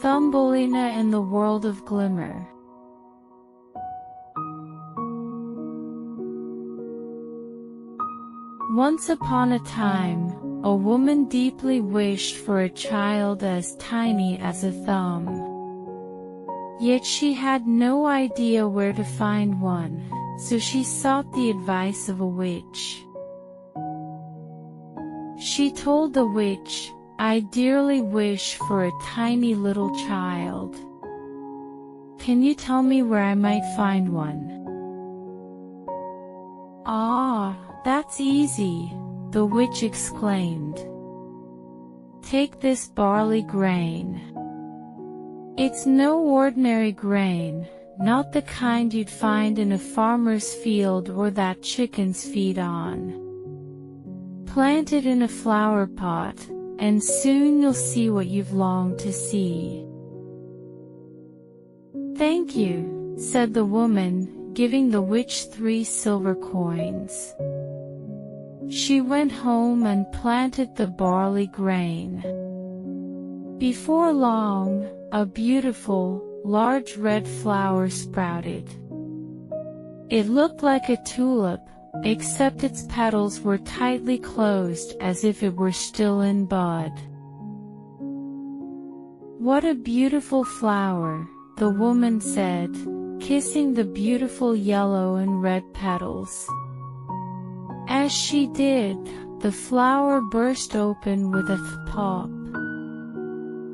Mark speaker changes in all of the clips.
Speaker 1: Thumbelina in the World of Glimmer. Once upon a time, a woman deeply wished for a child as tiny as a thumb. Yet she had no idea where to find one, so she sought the advice of a witch. She told the witch, "I dearly wish for a tiny little child. Can you tell me where I might find one?" "Ah, that's easy," the witch exclaimed. "Take this barley grain. It's no ordinary grain, not the kind you'd find in a farmer's field or that chickens feed on. Plant it in a flower pot, and soon you'll see what you've longed to see." "Thank you," said the woman, giving the witch 3 silver coins. She went home and planted the barley grain. Before long, a beautiful, large red flower sprouted. It looked like a tulip, except its petals were tightly closed as if it were still in bud. "What a beautiful flower," the woman said, kissing the beautiful yellow and red petals. As she did, the flower burst open with a pop.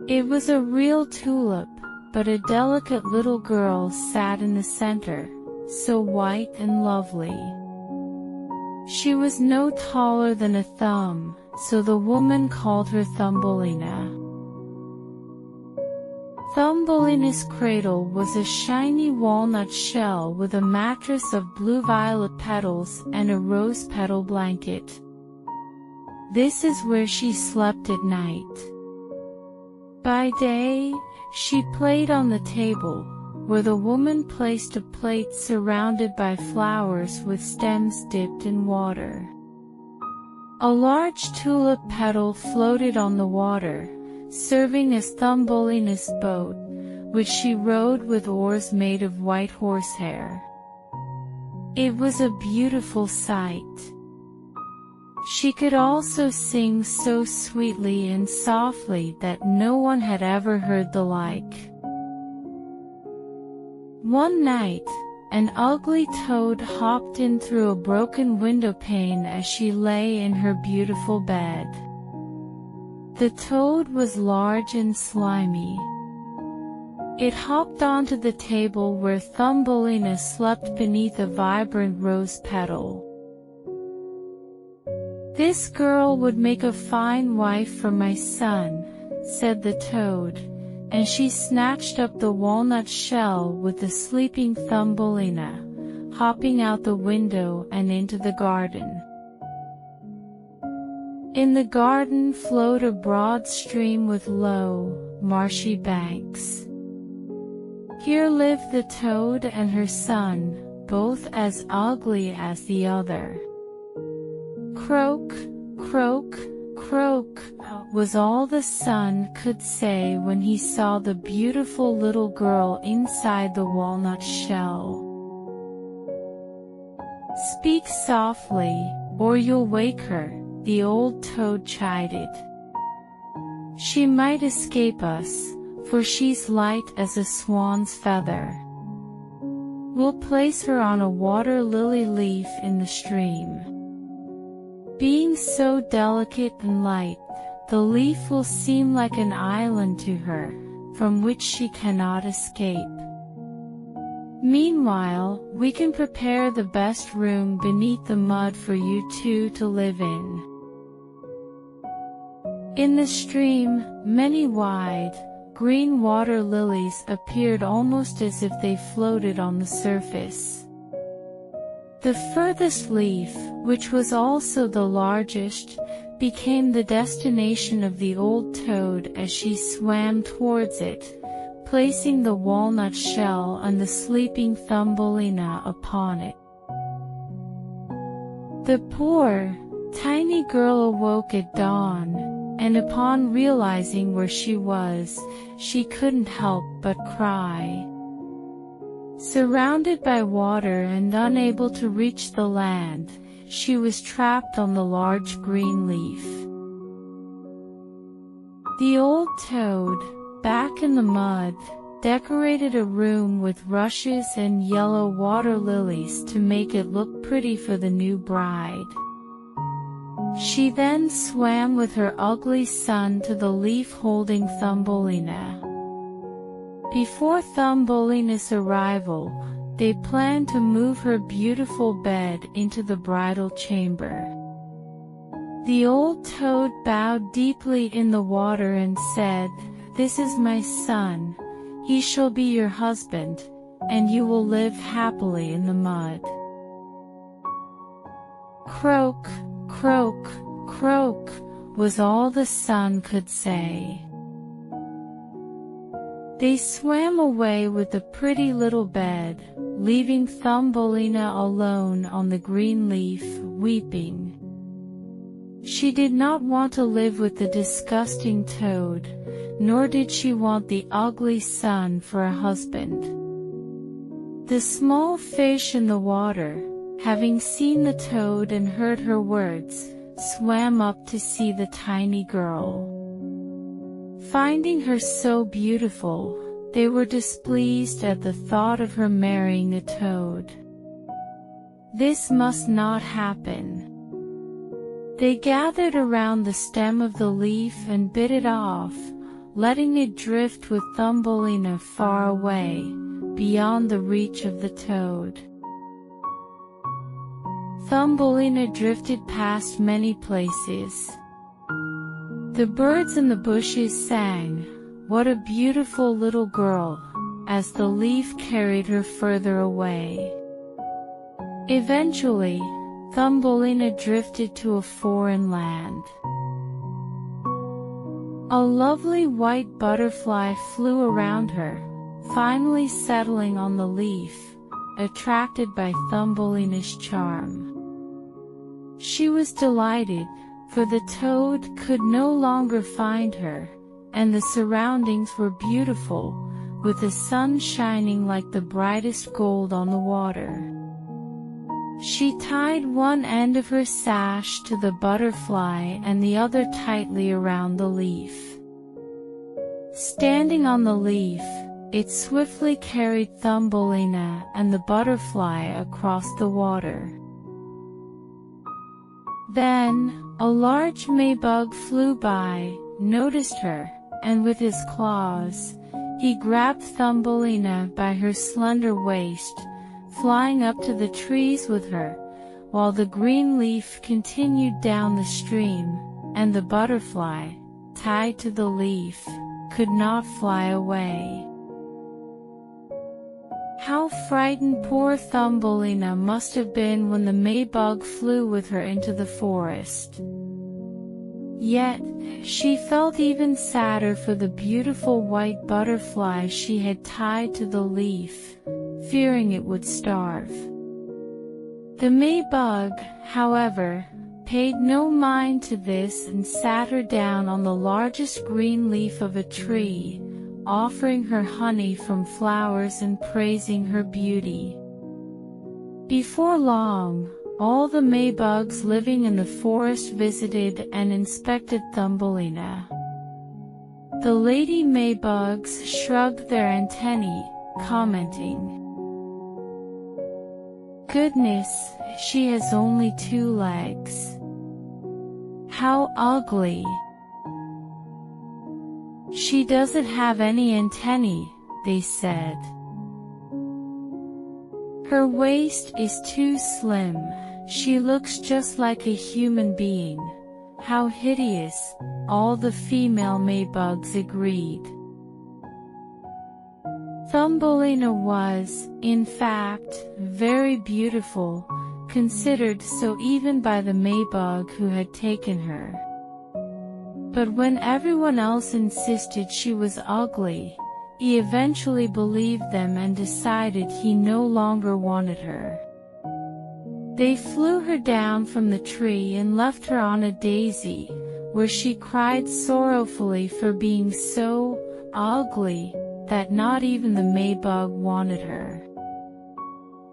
Speaker 1: It was a real tulip, but a delicate little girl sat in the center, so white and lovely. She was no taller than a thumb, so the woman called her Thumbelina. Thumbelina's cradle was a shiny walnut shell with a mattress of blue-violet petals and a rose-petal blanket. This is where she slept at night. By day, she played on the table, where the woman placed a plate surrounded by flowers with stems dipped in water. A large tulip petal floated on the water, serving as Thumbelina's boat, which she rowed with oars made of white horsehair. It was a beautiful sight. She could also sing so sweetly and softly that no one had ever heard the like. One night, an ugly toad hopped in through a broken window pane as she lay in her beautiful bed. The toad was large and slimy. It hopped onto the table where Thumbelina slept beneath a vibrant rose petal. "This girl would make a fine wife for my son," said the toad, and she snatched up the walnut shell with the sleeping Thumbelina, hopping out the window and into the garden. In the garden flowed a broad stream with low, marshy banks. Here lived the toad and her son, both as ugly as the other. "Croak, croak, croak," was all the son could say when he saw the beautiful little girl inside the walnut shell. "Speak softly, or you'll wake her," the old toad chided. "She might escape us, for she's light as a swan's feather. We'll place her on a water lily leaf in the stream. Being so delicate and light, the leaf will seem like an island to her, from which she cannot escape. Meanwhile, we can prepare the best room beneath the mud for you two to live in." In the stream, many wide, green water lilies appeared almost as if they floated on the surface. The furthest leaf, which was also the largest, became the destination of the old toad as she swam towards it, placing the walnut shell and the sleeping Thumbelina upon it. The poor, tiny girl awoke at dawn, and upon realizing where she was, she couldn't help but cry. Surrounded by water and unable to reach the land, she was trapped on the large green leaf. The old toad, back in the mud, decorated a room with rushes and yellow water lilies to make it look pretty for the new bride. She then swam with her ugly son to the leaf holding Thumbelina. Before Thumbelina's arrival, they planned to move her beautiful bed into the bridal chamber. The old toad bowed deeply in the water and said, "This is my son. He shall be your husband, and you will live happily in the mud." Croak, croak, croak, was all the son could say. They swam away with the pretty little bed, leaving Thumbelina alone on the green leaf, weeping. She did not want to live with the disgusting toad, nor did she want the ugly son for a husband. The small fish in the water, having seen the toad and heard her words, swam up to see the tiny girl. Finding her so beautiful, they were displeased at the thought of her marrying a toad. This must not happen. They gathered around the stem of the leaf and bit it off, letting it drift with Thumbelina far away, beyond the reach of the toad. Thumbelina drifted past many places. The birds in the bushes sang, "What a beautiful little girl," as the leaf carried her further away. Eventually, Thumbelina drifted to a foreign land. A lovely white butterfly flew around her, finally settling on the leaf, attracted by Thumbelina's charm. She was delighted, for the toad could no longer find her, and the surroundings were beautiful, with the sun shining like the brightest gold on the water. She tied one end of her sash to the butterfly and the other tightly around the leaf. Standing on the leaf, it swiftly carried Thumbelina and the butterfly across the water. Then, a large Maybug flew by, noticed her, and with his claws, he grabbed Thumbelina by her slender waist, flying up to the trees with her, while the green leaf continued down the stream, and the butterfly, tied to the leaf, could not fly away. How frightened poor Thumbelina must have been when the Maybug flew with her into the forest. Yet, she felt even sadder for the beautiful white butterfly she had tied to the leaf, fearing it would starve. The Maybug, however, paid no mind to this and sat her down on the largest green leaf of a tree, offering her honey from flowers and praising her beauty. Before long, all the Maybugs living in the forest visited and inspected Thumbelina. The lady Maybugs shrugged their antennae, commenting, "Goodness, she has only 2 legs. How ugly! She doesn't have any antennae," they said. "Her waist is too slim, she looks just like a human being. How hideous," all the female Maybugs agreed. Thumbelina was, in fact, very beautiful, considered so even by the Maybug who had taken her. But when everyone else insisted she was ugly, he eventually believed them and decided he no longer wanted her. They flew her down from the tree and left her on a daisy, where she cried sorrowfully for being so ugly that not even the Maybug wanted her.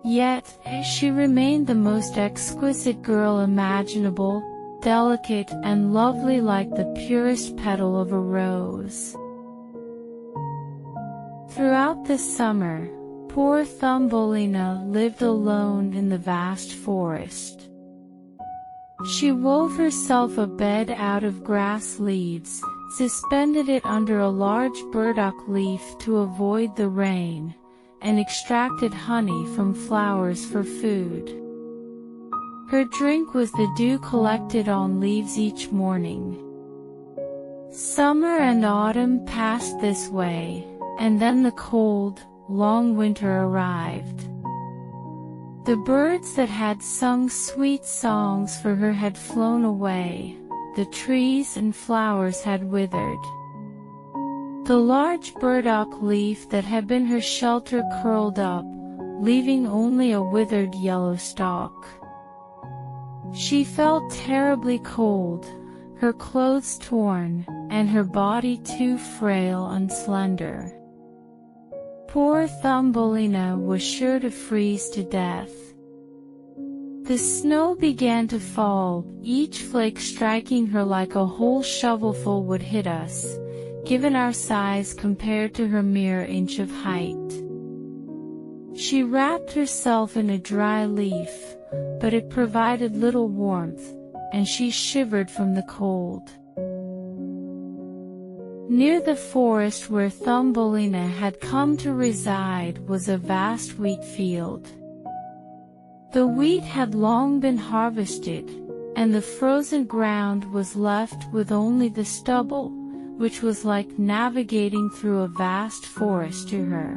Speaker 1: Yet, she remained the most exquisite girl imaginable, delicate and lovely like the purest petal of a rose. Throughout the summer, poor Thumbelina lived alone in the vast forest. She wove herself a bed out of grass leaves, suspended it under a large burdock leaf to avoid the rain, and extracted honey from flowers for food. Her drink was the dew collected on leaves each morning. Summer and autumn passed this way, and then the cold, long winter arrived. The birds that had sung sweet songs for her had flown away, the trees and flowers had withered. The large burdock leaf that had been her shelter curled up, leaving only a withered yellow stalk. She felt terribly cold, her clothes torn, and her body too frail and slender. Poor Thumbelina was sure to freeze to death. The snow began to fall, each flake striking her like a whole shovelful would hit us, given our size compared to her mere inch of height. She wrapped herself in a dry leaf, but it provided little warmth, and she shivered from the cold. Near the forest where Thumbelina had come to reside was a vast wheat field. The wheat had long been harvested, and the frozen ground was left with only the stubble, which was like navigating through a vast forest to her.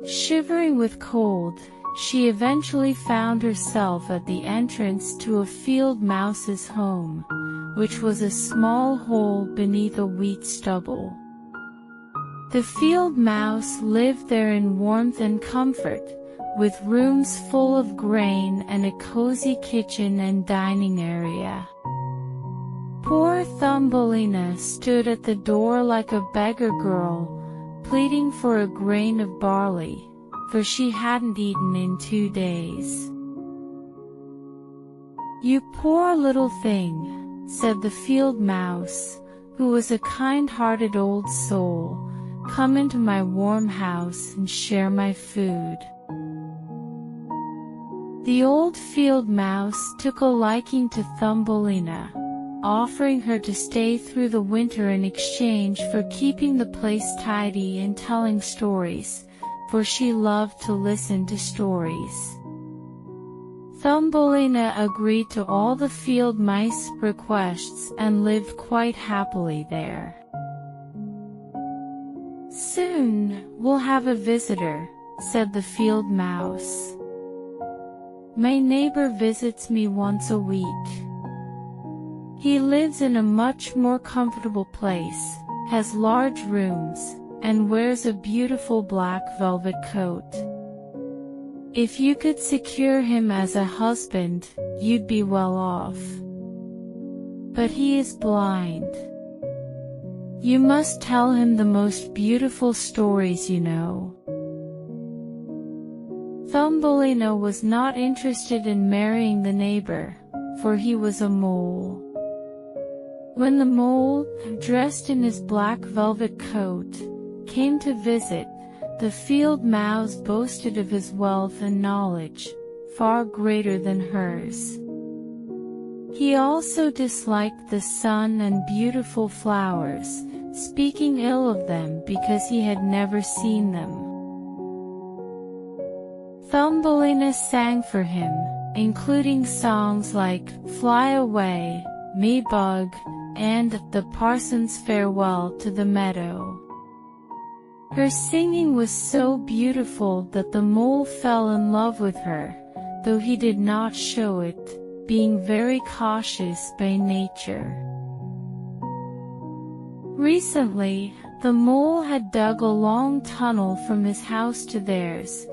Speaker 1: Shivering with cold, she eventually found herself at the entrance to a field mouse's home, which was a small hole beneath a wheat stubble. The field mouse lived there in warmth and comfort, with rooms full of grain and a cozy kitchen and dining area. Poor Thumbelina stood at the door like a beggar girl, pleading for a grain of barley, for she hadn't eaten in 2 days. "You poor little thing," said the field mouse, who was a kind-hearted old soul, "come into my warm house and share my food." The old field mouse took a liking to Thumbelina, offering her to stay through the winter in exchange for keeping the place tidy and telling stories, for she loved to listen to stories. Thumbelina agreed to all the field mice's requests and lived quite happily there. "Soon we'll have a visitor," said the field mouse. "My neighbor visits me once a week. He lives in a much more comfortable place, has large rooms, and wears a beautiful black velvet coat. If you could secure him as a husband, you'd be well off. But he is blind. You must tell him the most beautiful stories you know." Thumbelina was not interested in marrying the neighbor, for he was a mole. When the mole, dressed in his black velvet coat, came to visit, the field mouse boasted of his wealth and knowledge, far greater than hers. He also disliked the sun and beautiful flowers, speaking ill of them because he had never seen them. Thumbelina sang for him, including songs like "Fly Away," "Me Bug," and "The Parson's Farewell to the Meadow." Her singing was so beautiful that the mole fell in love with her, though he did not show it, being very cautious by nature. Recently, the mole had dug a long tunnel from his house to theirs,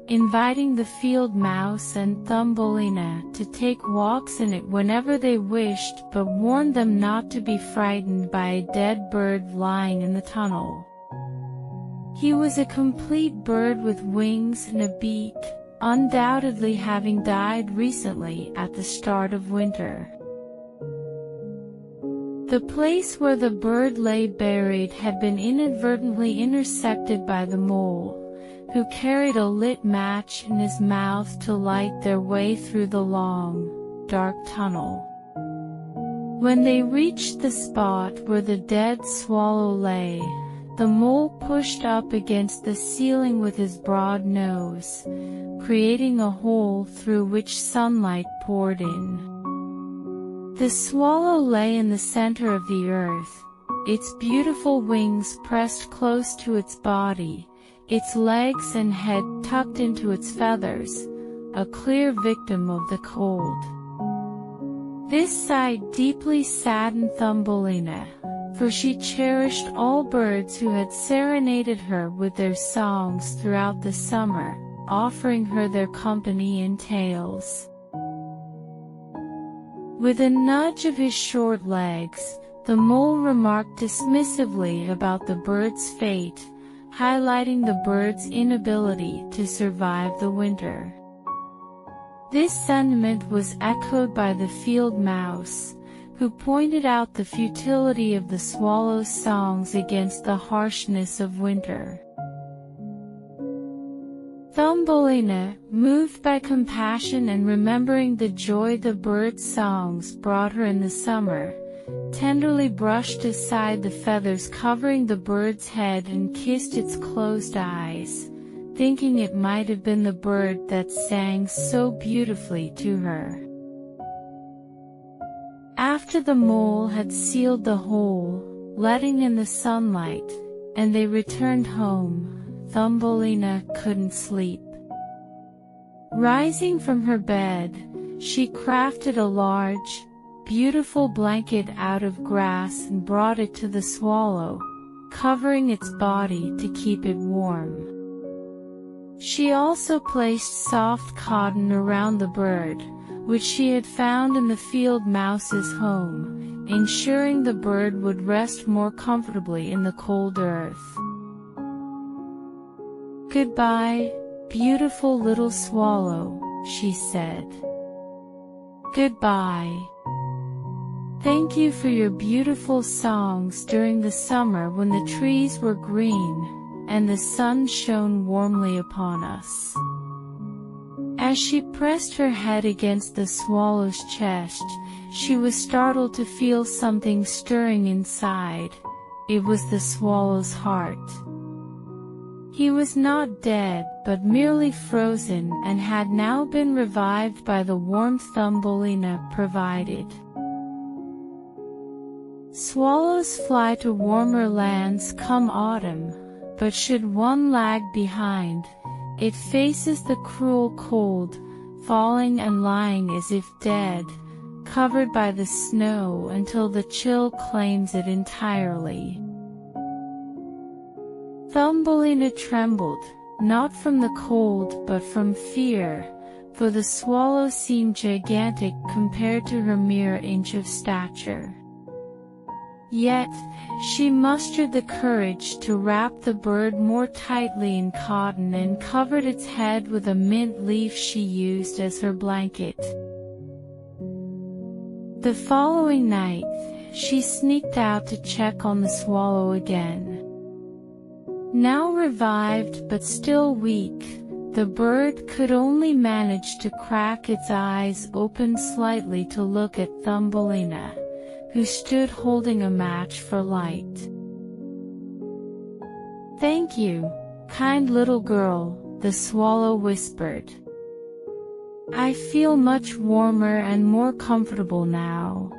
Speaker 1: inviting the field mouse and Thumbelina to take walks in it whenever they wished, but warned them not to be frightened by a dead bird lying in the tunnel. He was a complete bird with wings and a beak, undoubtedly having died recently at the start of winter. The place where the bird lay buried had been inadvertently intersected by the mole, who carried a lit match in his mouth to light their way through the long, dark tunnel. When they reached the spot where the dead swallow lay, the mole pushed up against the ceiling with his broad nose, creating a hole through which sunlight poured in. The swallow lay in the center of the earth, its beautiful wings pressed close to its body, its legs and head tucked into its feathers, a clear victim of the cold. This sight deeply saddened Thumbelina, for she cherished all birds who had serenaded her with their songs throughout the summer, offering her their company in tales. With a nudge of his short legs, the mole remarked dismissively about the bird's fate, highlighting the bird's inability to survive the winter. This sentiment was echoed by the field mouse, who pointed out the futility of the swallow's songs against the harshness of winter. Thumbelina, moved by compassion and remembering the joy the bird's songs brought her in the summer, tenderly brushed aside the feathers covering the bird's head and kissed its closed eyes, thinking it might have been the bird that sang so beautifully to her. After the mole had sealed the hole, letting in the sunlight, and they returned home, Thumbelina couldn't sleep. Rising from her bed, she crafted a large, beautiful blanket out of grass and brought it to the swallow, covering its body to keep it warm. She also placed soft cotton around the bird, which she had found in the field mouse's home, ensuring the bird would rest more comfortably in the cold earth. "Goodbye, beautiful little swallow," she said. "Goodbye. Thank you for your beautiful songs during the summer when the trees were green, and the sun shone warmly upon us." As she pressed her head against the swallow's chest, she was startled to feel something stirring inside. It was the swallow's heart. He was not dead, but merely frozen, and had now been revived by the warmth Thumbelina provided. Swallows fly to warmer lands come autumn, but should one lag behind, it faces the cruel cold, falling and lying as if dead, covered by the snow until the chill claims it entirely. Thumbelina trembled, not from the cold but from fear, for the swallow seemed gigantic compared to her mere inch of stature. Yet, she mustered the courage to wrap the bird more tightly in cotton and covered its head with a mint leaf she used as her blanket. The following night, she sneaked out to check on the swallow again. Now revived but still weak, the bird could only manage to crack its eyes open slightly to look at Thumbelina, who stood holding a match for light. "Thank you, kind little girl," the swallow whispered. "I feel much warmer and more comfortable now.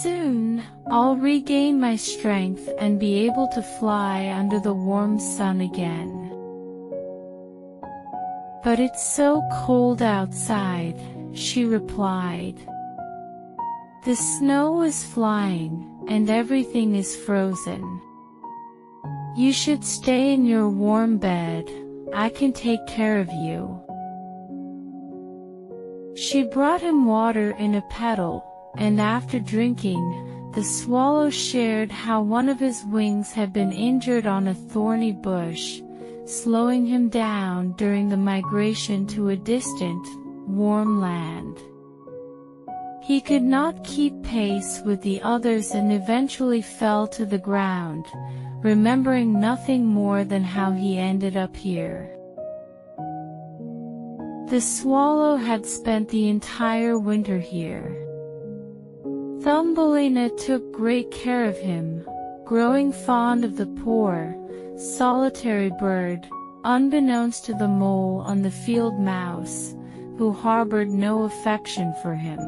Speaker 1: Soon, I'll regain my strength and be able to fly under the warm sun again." "But it's so cold outside," she replied. "The snow is flying, and everything is frozen. You should stay in your warm bed, I can take care of you." She brought him water in a petal, and after drinking, the swallow shared how one of his wings had been injured on a thorny bush, slowing him down during the migration to a distant, warm land. He could not keep pace with the others and eventually fell to the ground, remembering nothing more than how he ended up here. The swallow had spent the entire winter here. Thumbelina took great care of him, growing fond of the poor, solitary bird, unbeknownst to the mole and the field mouse, who harbored no affection for him.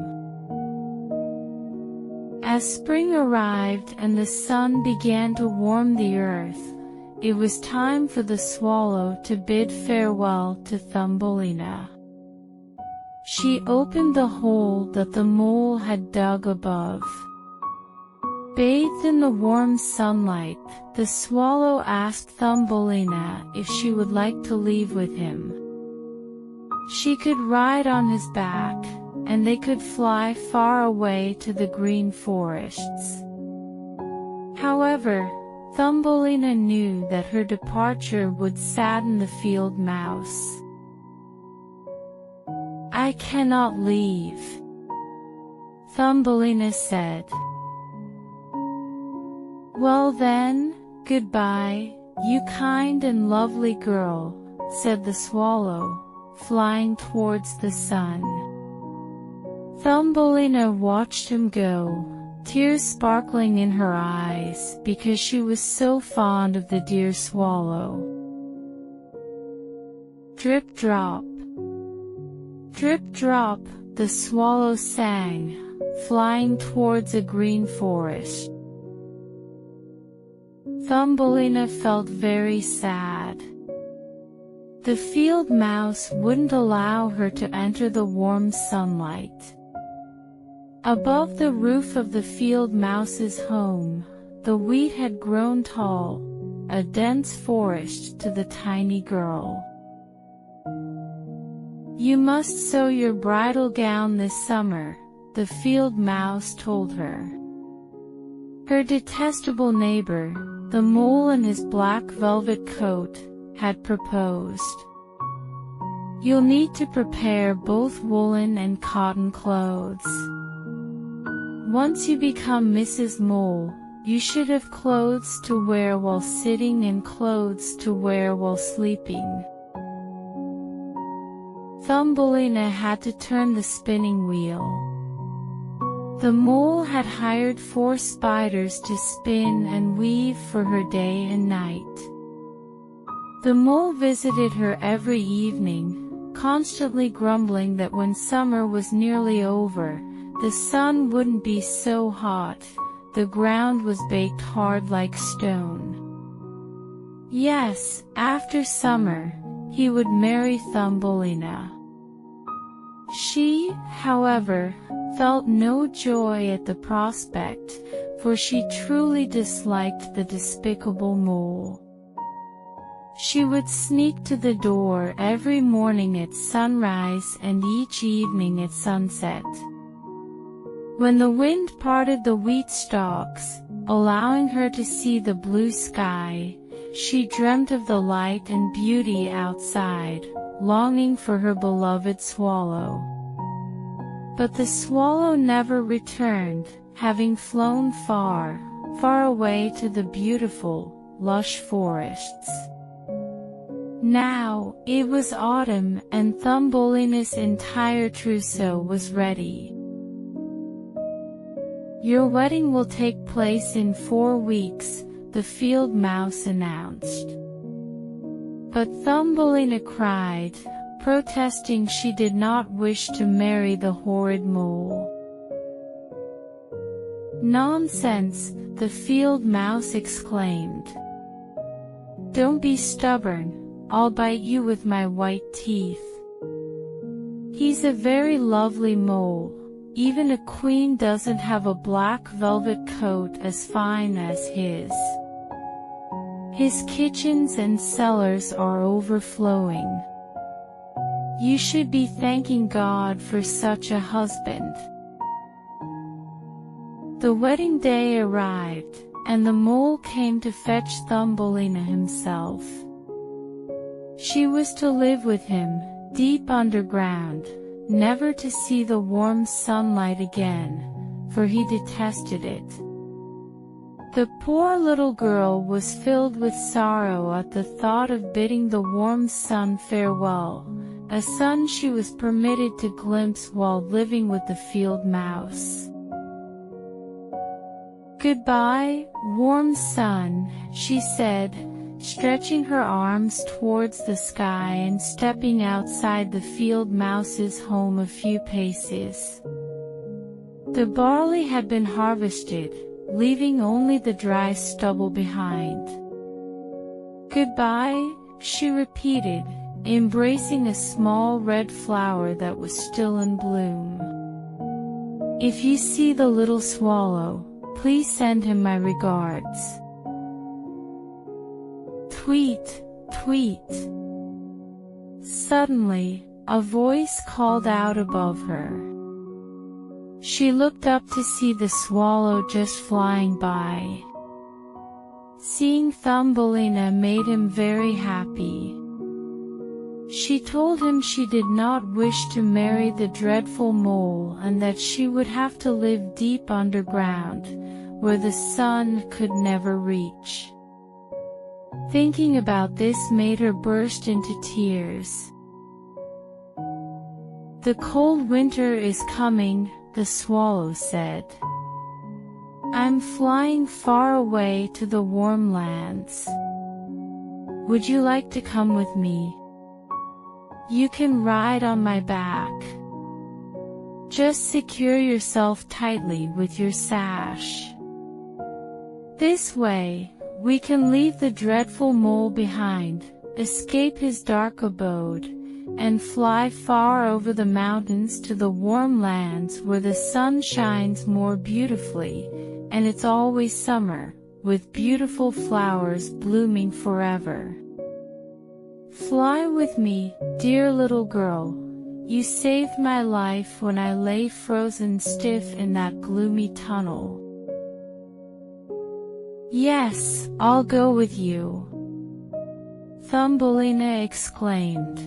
Speaker 1: As spring arrived and the sun began to warm the earth, it was time for the swallow to bid farewell to Thumbelina. She opened the hole that the mole had dug above. Bathed in the warm sunlight, the swallow asked Thumbelina if she would like to leave with him. She could ride on his back, and they could fly far away to the green forests. However, Thumbelina knew that her departure would sadden the field mouse. "I cannot leave," Thumbelina said. "Well then, goodbye, you kind and lovely girl," said the swallow, flying towards the sun. Thumbelina watched him go, tears sparkling in her eyes because she was so fond of the dear swallow. Drip drop, drip drop, the swallow sang, flying towards a green forest. Thumbelina felt very sad. The field mouse wouldn't allow her to enter the warm sunlight. Above the roof of the field mouse's home, the wheat had grown tall, a dense forest to the tiny girl. "You must sew your bridal gown this summer," the field mouse told her. Her detestable neighbor, the mole in his black velvet coat, had proposed. "You'll need to prepare both woolen and cotton clothes. Once you become Mrs. Mole, you should have clothes to wear while sitting and clothes to wear while sleeping." Thumbelina had to turn the spinning wheel. The mole had hired 4 spiders to spin and weave for her day and night. The mole visited her every evening, constantly grumbling that when summer was nearly over, the sun wouldn't be so hot, the ground was baked hard like stone. Yes, after summer, he would marry Thumbelina. She, however, felt no joy at the prospect, for she truly disliked the despicable mole. She would sneak to the door every morning at sunrise and each evening at sunset. When the wind parted the wheat stalks, allowing her to see the blue sky, she dreamt of the light and beauty outside, longing for her beloved swallow. But the swallow never returned, having flown far, far away to the beautiful, lush forests. Now, it was autumn and Thumbelina's entire trousseau was ready. "Your wedding will take place in 4 weeks, the field mouse announced. But Thumbelina cried, protesting she did not wish to marry the horrid mole. "Nonsense," the field mouse exclaimed. "Don't be stubborn, I'll bite you with my white teeth. He's a very lovely mole, even a queen doesn't have a black velvet coat as fine as his. His kitchens and cellars are overflowing. You should be thanking God for such a husband." The wedding day arrived, and the mole came to fetch Thumbelina himself. She was to live with him, deep underground, never to see the warm sunlight again, for he detested it. The poor little girl was filled with sorrow at the thought of bidding the warm sun farewell, a sun she was permitted to glimpse while living with the field mouse. "Goodbye, warm sun," she said, stretching her arms towards the sky and stepping outside the field mouse's home a few paces. The barley had been harvested, leaving only the dry stubble behind. "Goodbye," she repeated, embracing a small red flower that was still in bloom. "If you see the little swallow, please send him my regards." Tweet, tweet. Suddenly, a voice called out above her. She looked up to see the swallow just flying by. Seeing Thumbelina made him very happy. She told him she did not wish to marry the dreadful mole and that she would have to live deep underground, where the sun could never reach. Thinking about this made her burst into tears. "The cold winter is coming," the swallow said. "I'm flying far away to the warm lands. Would you like to come with me? You can ride on my back. Just secure yourself tightly with your sash. This way, we can leave the dreadful mole behind, escape his dark abode, and fly far over the mountains to the warm lands where the sun shines more beautifully, and it's always summer, with beautiful flowers blooming forever. Fly with me, dear little girl. You saved my life when I lay frozen stiff in that gloomy tunnel." "Yes, I'll go with you," Thumbelina exclaimed.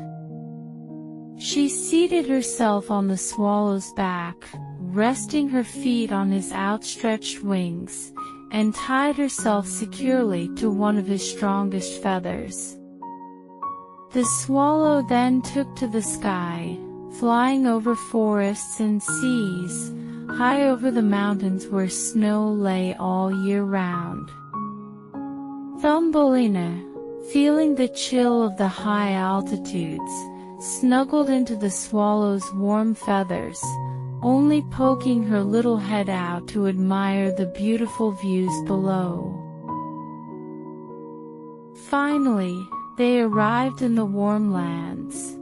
Speaker 1: She seated herself on the swallow's back, resting her feet on his outstretched wings, and tied herself securely to one of his strongest feathers. The swallow then took to the sky, flying over forests and seas, high over the mountains where snow lay all year round. Thumbelina, feeling the chill of the high altitudes, snuggled into the swallow's warm feathers, only poking her little head out to admire the beautiful views below. Finally, they arrived in the warm lands.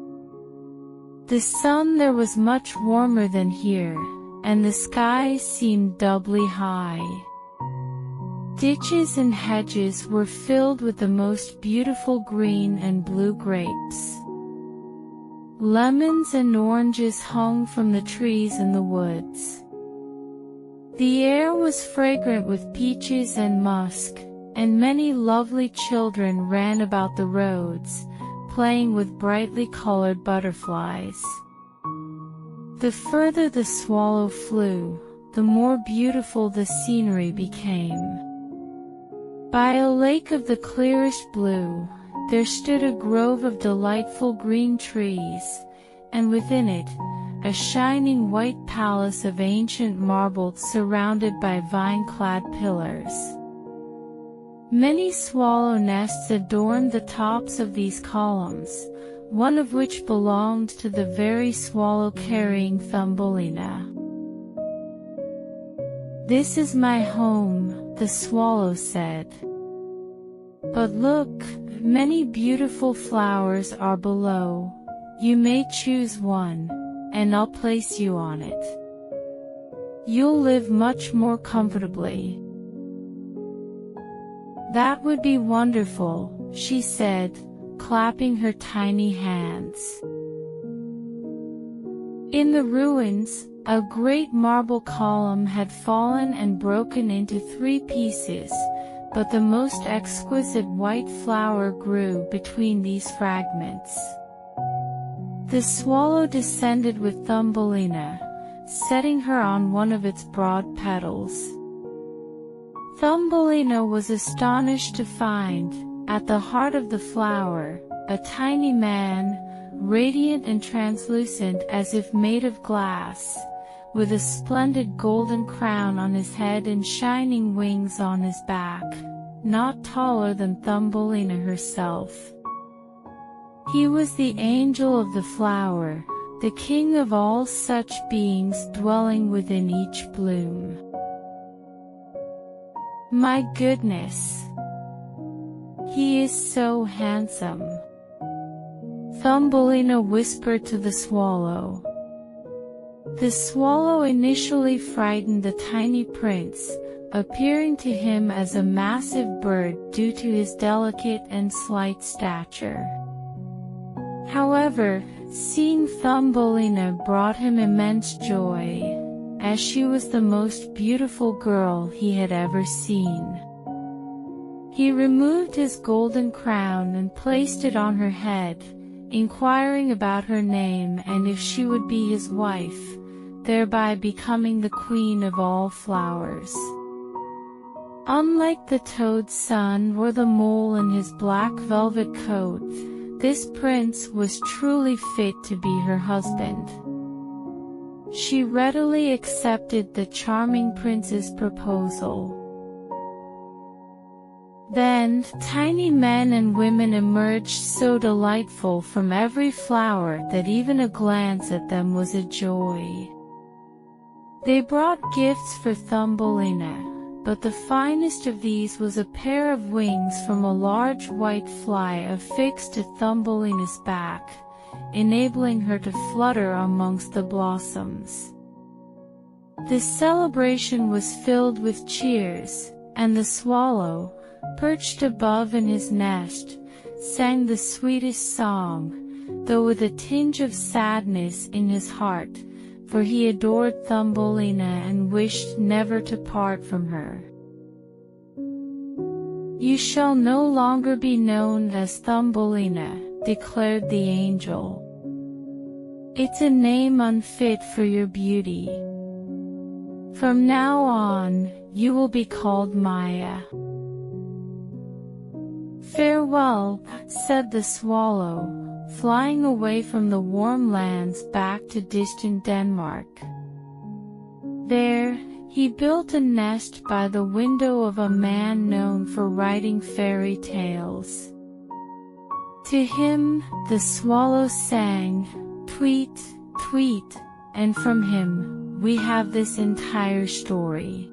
Speaker 1: The sun there was much warmer than here, and the sky seemed doubly high. Ditches and hedges were filled with the most beautiful green and blue grapes. Lemons and oranges hung from the trees in the woods. The air was fragrant with peaches and musk, and many lovely children ran about the roads, playing with brightly colored butterflies. The further the swallow flew, the more beautiful the scenery became. By a lake of the clearest blue, there stood a grove of delightful green trees, and within it, a shining white palace of ancient marble surrounded by vine-clad pillars. Many swallow nests adorned the tops of these columns, one of which belonged to the very swallow carrying Thumbelina. "This is my home," the swallow said. "But look, many beautiful flowers are below. You may choose one, and I'll place you on it. You'll live much more comfortably." "That would be wonderful," she said, clapping her tiny hands. In the ruins, a great marble column had fallen and broken into 3 pieces, but the most exquisite white flower grew between these fragments. The swallow descended with Thumbelina, setting her on one of its broad petals. Thumbelina was astonished to find, at the heart of the flower, a tiny man, radiant and translucent as if made of glass, with a splendid golden crown on his head and shining wings on his back, not taller than Thumbelina herself. He was the angel of the flower, the king of all such beings dwelling within each bloom. "My goodness! He is so handsome," Thumbelina whispered to the swallow. The swallow initially frightened the tiny prince, appearing to him as a massive bird due to his delicate and slight stature. However, seeing Thumbelina brought him immense joy, as she was the most beautiful girl he had ever seen. He removed his golden crown and placed it on her head, inquiring about her name and if she would be his wife, thereby becoming the queen of all flowers. Unlike the toad's son or the mole in his black velvet coat, this prince was truly fit to be her husband. She readily accepted the charming prince's proposal. Then, tiny men and women emerged so delightful from every flower that even a glance at them was a joy. They brought gifts for Thumbelina, but the finest of these was a pair of wings from a large white fly affixed to Thumbelina's back, enabling her to flutter amongst the blossoms. The celebration was filled with cheers, and the swallow, perched above in his nest, sang the sweetest song, though with a tinge of sadness in his heart, for he adored Thumbelina and wished never to part from her. "You shall no longer be known as Thumbelina," declared the angel. "It's a name unfit for your beauty. From now on, you will be called Maya." "Farewell," said the swallow, flying away from the warm lands back to distant Denmark. There, he built a nest by the window of a man known for writing fairy tales. To him, the swallow sang, "Tweet, tweet," and from him, we have this entire story.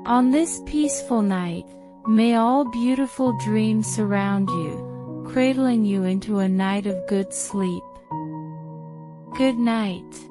Speaker 1: On this peaceful night, may all beautiful dreams surround you, cradling you into a night of good sleep. Good night.